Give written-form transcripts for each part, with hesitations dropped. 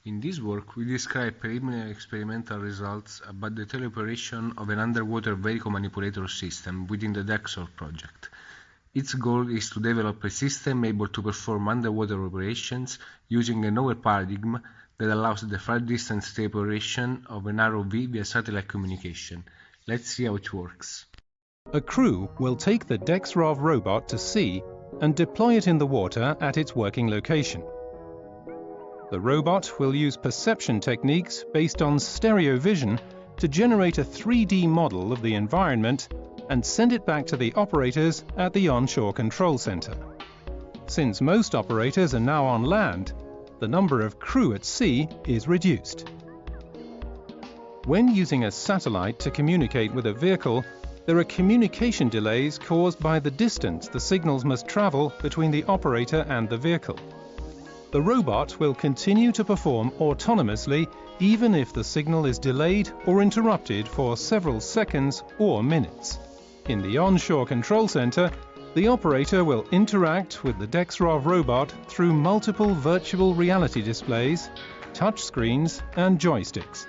In this work, we describe preliminary experimental results about the teleoperation of an underwater vehicle-manipulator system within the DexROV project. Its goal is to develop a system able to perform underwater operations using a novel paradigm that allows the far-distance teleoperation of an ROV via satellite communication. Let's see how it works. A crew will take the DexROV robot to sea and deploy it in the water at its working location. The robot will use perception techniques based on stereo vision to generate a 3D model of the environment and send it back to the operators at the onshore control center. Since most operators are now on land, the number of crew at sea is reduced. When using a satellite to communicate with a vehicle, there are communication delays caused by the distance the signals must travel between the operator and the vehicle. The robot will continue to perform autonomously even if the signal is delayed or interrupted for several seconds or minutes. In the onshore control center, the operator will interact with the DexROV robot through multiple virtual reality displays, touch screens and joysticks.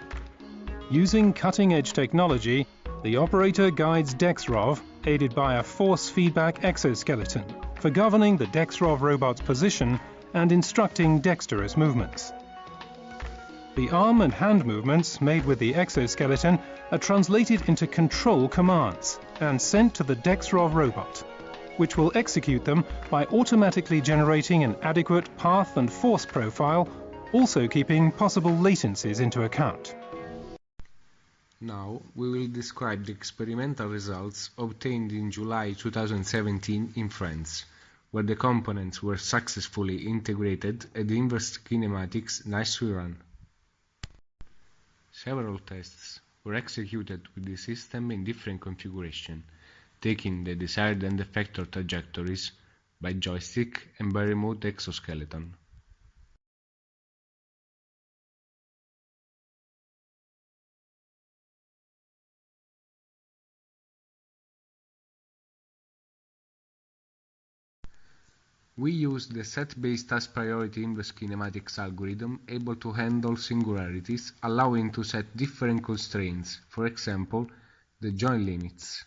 Using cutting-edge technology, the operator guides DexROV, aided by a force feedback exoskeleton, for governing the DexROV robot's position and instructing dexterous movements. The arm and hand movements made with the exoskeleton are translated into control commands and sent to the DexROV robot, which will execute them by automatically generating an adequate path and force profile, also keeping possible latencies into account. Now we will describe the experimental results obtained in July 2017 in France, where the components were successfully integrated and the inverse kinematics nicely run. Several tests were executed with the system in different configurations, taking the desired end effector trajectories by joystick and by remote exoskeleton. We used the set-based task priority inverse kinematics algorithm able to handle singularities, allowing to set different constraints, for example, the joint limits.